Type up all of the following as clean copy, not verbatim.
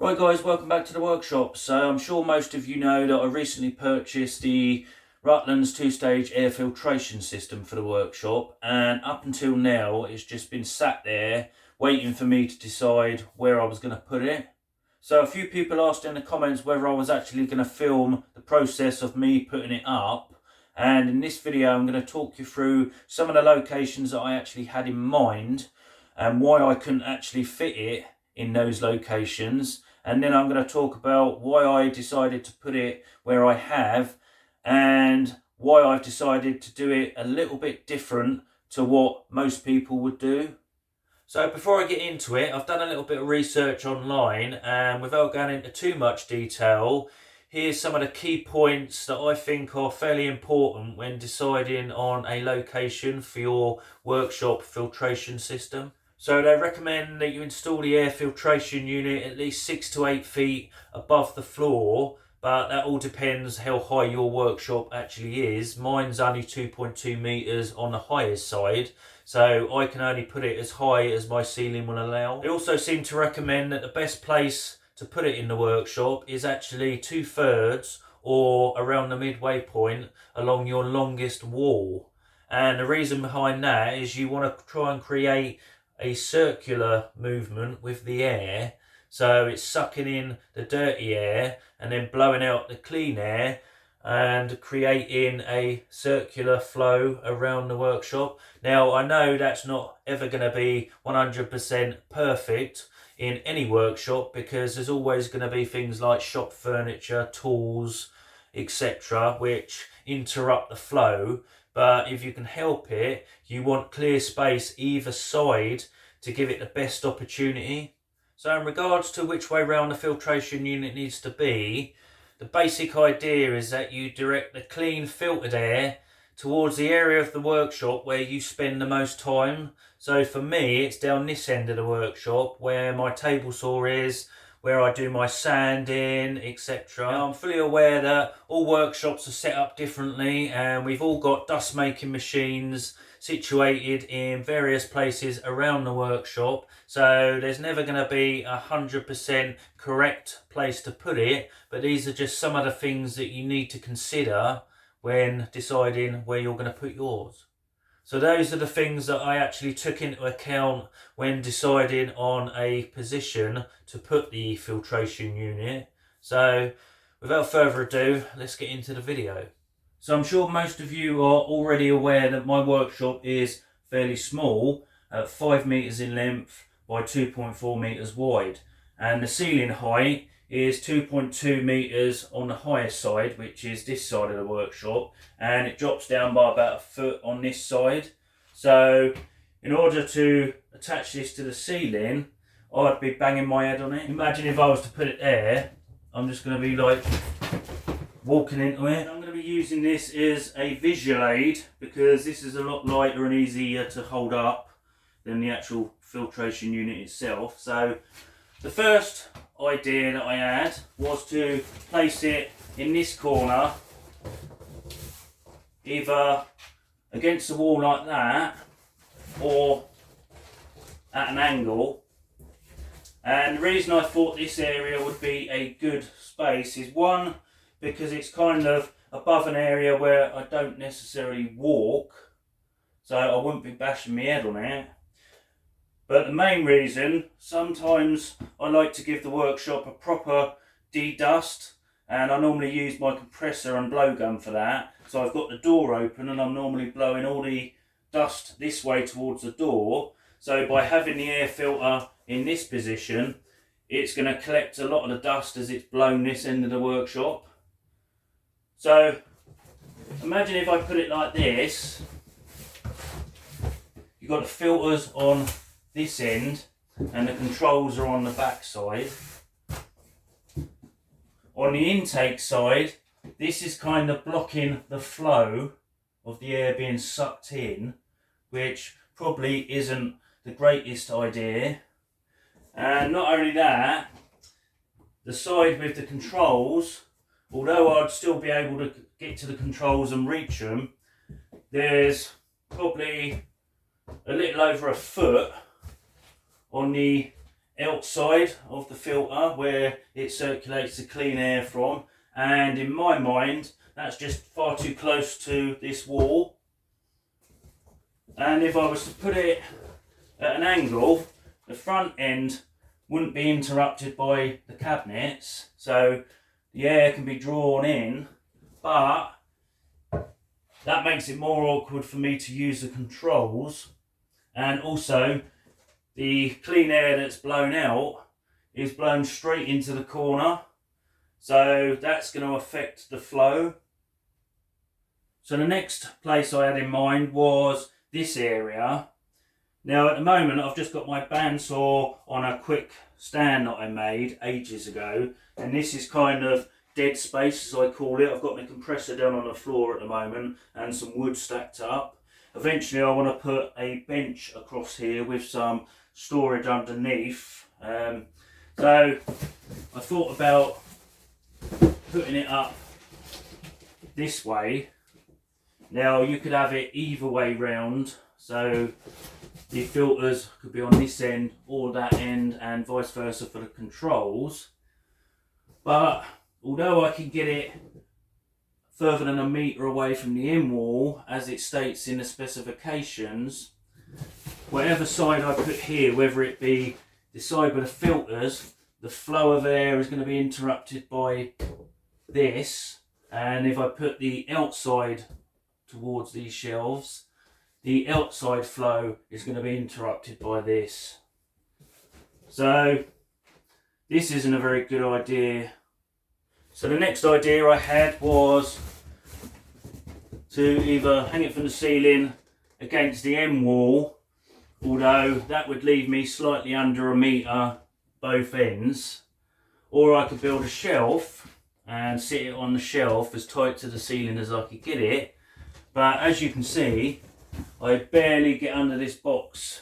Hi guys, welcome back to the workshop. So I'm sure most of you know that I recently purchased the Rutland's two-stage air filtration system for the workshop, and up until now it's just been sat there waiting for me to decide where I was going to put it. So a few people asked in the comments whether I was actually going to film the process of me putting it up, and in this video I'm going to talk you through some of the locations that I actually had in mind and why I couldn't actually fit it in those locations. And then I'm going to talk about why I decided to put it where I have and why I've decided to do it a little bit different to what most people would do. So before I get into it, I've done a little bit of research online, and without going into too much detail, here's some of the key points that I think are fairly important when deciding on a location for your workshop filtration system. So they recommend that you install the air filtration unit at least 6 to 8 feet above the floor, but that all depends how high your workshop actually is. Mine's only 2.2 meters on the highest side, so I can only put it as high as my ceiling will allow. They also seem to recommend that the best place to put it in the workshop is actually 2/3 or around the midway point along your longest wall. And the reason behind that is you want to try and create a circular movement with the air, so it's sucking in the dirty air and then blowing out the clean air and creating a circular flow around the workshop. Now I know that's not ever going to be 100% perfect in any workshop, because there's always going to be things like shop furniture, tools, etc., which interrupt the flow. But if you can help it, you want clear space either side to give it the best opportunity. So in regards to which way round the filtration unit needs to be, the basic idea is that you direct the clean filtered air towards the area of the workshop where you spend the most time. So for me, it's down this end of the workshop where my table saw is, where I do my sanding, etc. Now, I'm fully aware that all workshops are set up differently, and we've all got dust making machines situated in various places around the workshop, so there's never going to be 100% correct place to put it, but these are just some of the things that you need to consider when deciding where you're going to put yours. So those are the things that I actually took into account when deciding on a position to put the filtration unit. So without further ado, let's get into the video. So I'm sure most of you are already aware that my workshop is fairly small, at 5 meters in length by 2.4 meters wide, and the ceiling height is 2.2 meters on the highest side, which is this side of the workshop, and it drops down by about a foot on this side. So in order to attach this to the ceiling, I'd be banging my head on it. Imagine if I was to put it there, I'm just going to be like walking into it. I'm going to be using this as a visual aid, because this is a lot lighter and easier to hold up than the actual filtration unit itself. So the first idea that I had was to place it in this corner, either against the wall like that or at an angle. And the reason I thought this area would be a good space is, one, because it's kind of above an area where I don't necessarily walk, so I wouldn't be bashing my head on it. But the main reason, sometimes I like to give the workshop a proper de-dust, and I normally use my compressor and blowgun for that. So I've got the door open and I'm normally blowing all the dust this way towards the door. So by having the air filter in this position, it's going to collect a lot of the dust as it's blown this end of the workshop. So imagine if I put it like this. You've got the filters on this end and the controls are on the back side. On the intake side, this is kind of blocking the flow of the air being sucked in, which probably isn't the greatest idea. And not only that, the side with the controls, although I'd still be able to get to the controls and reach them, there's probably a little over a foot on the outside of the filter where it circulates the clean air from, and in my mind that's just far too close to this wall, and if I was to put it at an angle, the front end wouldn't be interrupted by the cabinets, so the air can be drawn in, but that makes it more awkward for me to use the controls, and also the clean air that's blown out is blown straight into the corner, so that's going to affect the flow. So the next place I had in mind was this area. Now at the moment I've just got my bandsaw on a quick stand that I made ages ago, and this is kind of dead space as I call it. I've got my compressor down on the floor at the moment and some wood stacked up. Eventually I want to put a bench across here with some storage underneath. So I thought about putting it up this way. Now you could have it either way round, so the filters could be on this end or that end and vice versa for the controls. But although I can get it further than a metre away from the end wall, as it states in the specifications, whatever side I put here, whether it be the side with the filters, the flow of air is going to be interrupted by this, and if I put the outside towards these shelves, the outside flow is going to be interrupted by this. So this isn't a very good idea. So the next idea I had was to either hang it from the ceiling against the end wall, although that would leave me slightly under a metre both ends, or I could build a shelf and sit it on the shelf as tight to the ceiling as I could get it. But as you can see, I barely get under this box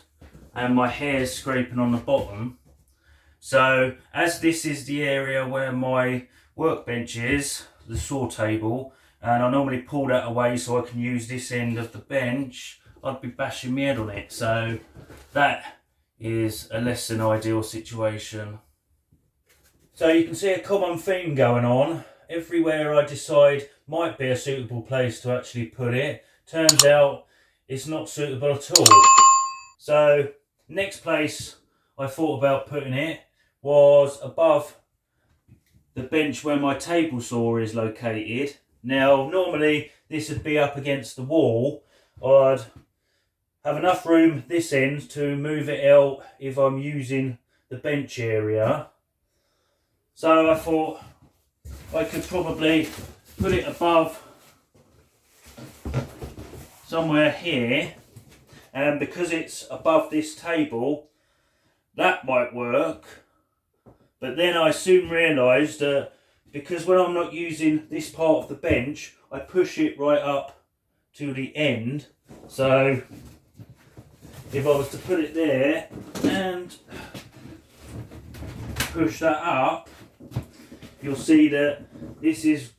and my hair's scraping on the bottom. So as this is the area where my workbench is, the saw table, and I normally pull that away so I can use this end of the bench, I'd be bashing my head on it. So that is a less than ideal situation. So you can see a common theme going on. Everywhere I decide might be a suitable place to actually put it, turns out it's not suitable at all. So next place I thought about putting it was above the bench where my table saw is located. Now normally this would be up against the wall. I'd have enough room this end to move it out if I'm using the bench area. So I thought I could probably put it above somewhere here, and because it's above this table that might work. But then I soon realised that because when I'm not using this part of the bench, I push it right up to the end. So if I was to put it there and push that up, you'll see that this is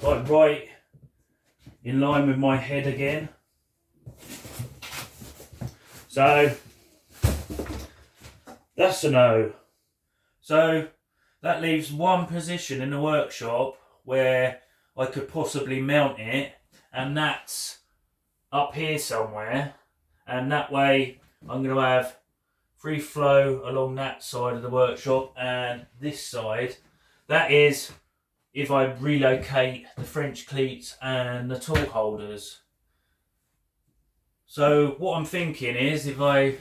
like right in line with my head again. So that's a no. So that leaves one position in the workshop where I could possibly mount it, and that's up here somewhere, and that way I'm going to have free flow along that side of the workshop and this side. That is if I relocate the French cleats and the tool holders. So what I'm thinking is, if I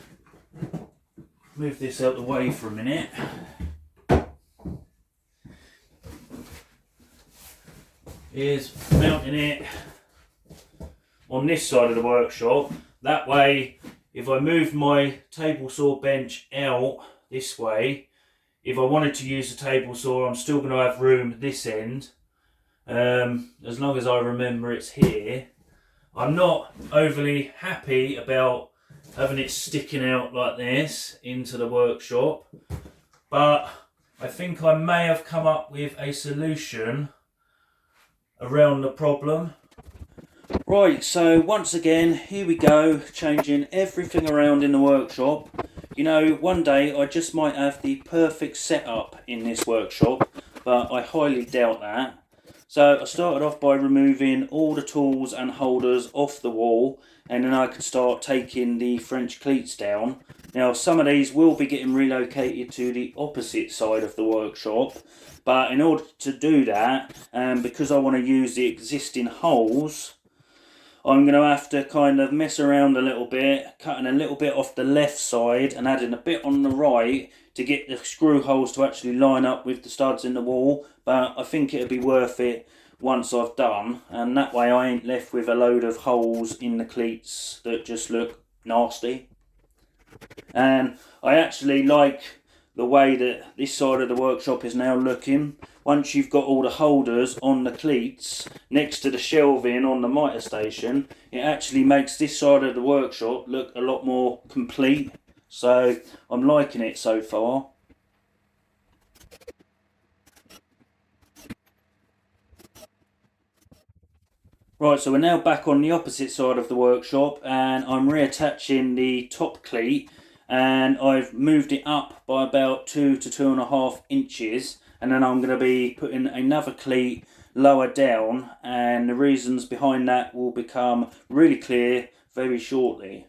move this out the way for a minute, is mounting it on this side of the workshop. That way, if I move my table saw bench out this way, if I wanted to use the table saw, I'm still going to have room this end, as long as I remember it's here. I'm not overly happy about having it sticking out like this into the workshop, but I think I may have come up with a solution around the problem. Right, so once again, here we go, changing everything around in the workshop. you know, one day I just might have the perfect setup in this workshop, but I highly doubt that. So I started off by removing all the tools and holders off the wall, and then I could start taking the French cleats down. Now some of these will be getting relocated to the opposite side of the workshop, but in order to do that, and because I want to use the existing holes, I'm going to have to kind of mess around a little bit, cutting a little bit off the left side and adding a bit on the right to get the screw holes to actually line up with the studs in the wall. But I think it'll be worth it once I've done, and that way I ain't left with a load of holes in the cleats that just look nasty. And I actually like the way that this side of the workshop is now looking. Once you've got all the holders on the cleats next to the shelving on the mitre station, it actually makes this side of the workshop look a lot more complete. So I'm liking it so far. Right, so we're now back on the opposite side of the workshop, and I'm reattaching the top cleat, and I've moved it up by about 2 to 2.5 inches, and then I'm going to be putting another cleat lower down, and the reasons behind that will become really clear very shortly.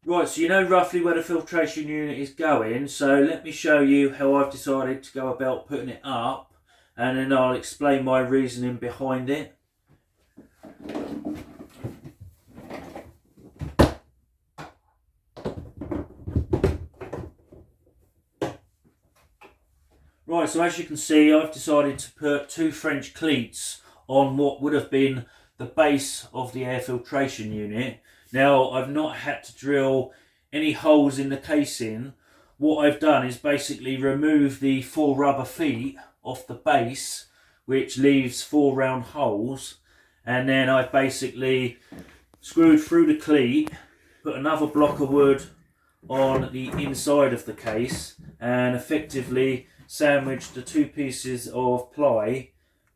Right, so you know roughly where the filtration unit is going, so let me show you how I've decided to go about putting it up, and then I'll explain my reasoning behind it. Right, so as you can see, I've decided to put 2 French cleats on what would have been the base of the air filtration unit. Now, I've not had to drill any holes in the casing. What I've done is basically remove the 4 rubber feet off the base, which leaves 4 round holes, and then I've basically screwed through the cleat, put another block of wood on the inside of the case, and effectively sandwiched the 2 pieces of ply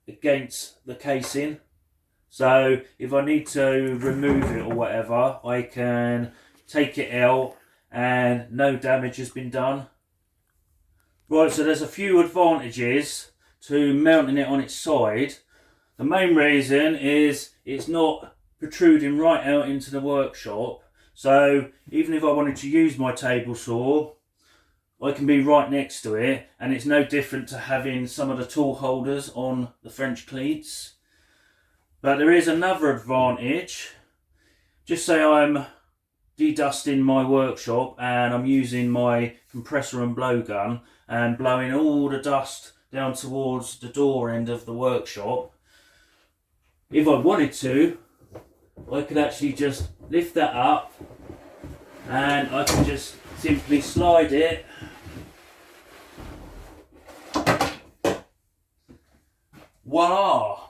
against the casing. So if I need to remove it or whatever, I can take it out and no damage has been done. Right, so there's a few advantages to mounting it on its side. The main reason is it's not protruding right out into the workshop. So even if I wanted to use my table saw, I can be right next to it, and it's no different to having some of the tool holders on the French cleats. But there is another advantage. Just say I'm de-dusting my workshop and I'm using my compressor and blowgun and blowing all the dust down towards the door end of the workshop. If I wanted to, I could actually just lift that up and I can just simply slide it voila!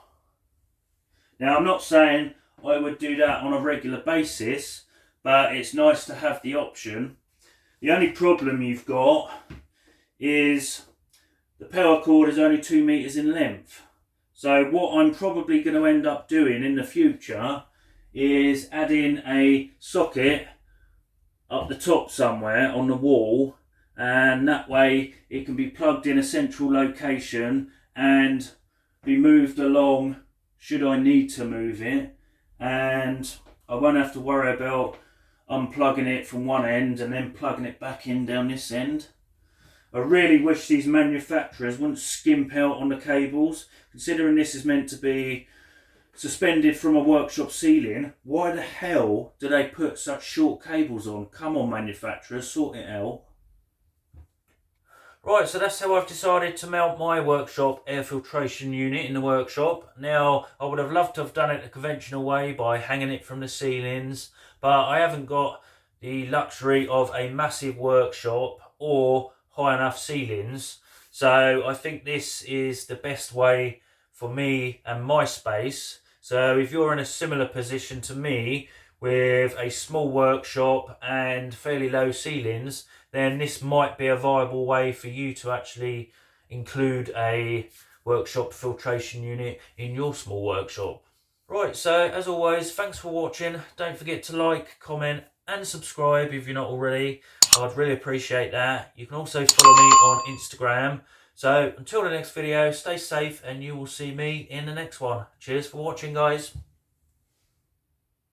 Now I'm not saying I would do that on a regular basis, but it's nice to have the option. The only problem you've got is the power cord is only 2 meters in length. So what I'm probably going to end up doing in the future is adding a socket up the top somewhere on the wall, and that way it can be plugged in a central location and be moved along should I need to move it, and I won't have to worry about unplugging it from one end and then plugging it back in down this end. I really wish these manufacturers wouldn't skimp out on the cables. Considering this is meant to be suspended from a workshop ceiling, why the hell do they put such short cables on? Come on, manufacturers, sort it out. Right, so that's how I've decided to mount my workshop air filtration unit in the workshop. Now, I would have loved to have done it the conventional way by hanging it from the ceilings, but I haven't got the luxury of a massive workshop or high enough ceilings. So I think this is the best way for me and my space. So if you're in a similar position to me, with a small workshop and fairly low ceilings, then this might be a viable way for you to actually include a workshop filtration unit in your small workshop. Right, so as always, thanks for watching. Don't forget to like, comment and subscribe if you're not already. I'd really appreciate that. You can also follow me on Instagram. So until the next video, stay safe and you will see me in the next one. Cheers for watching, guys.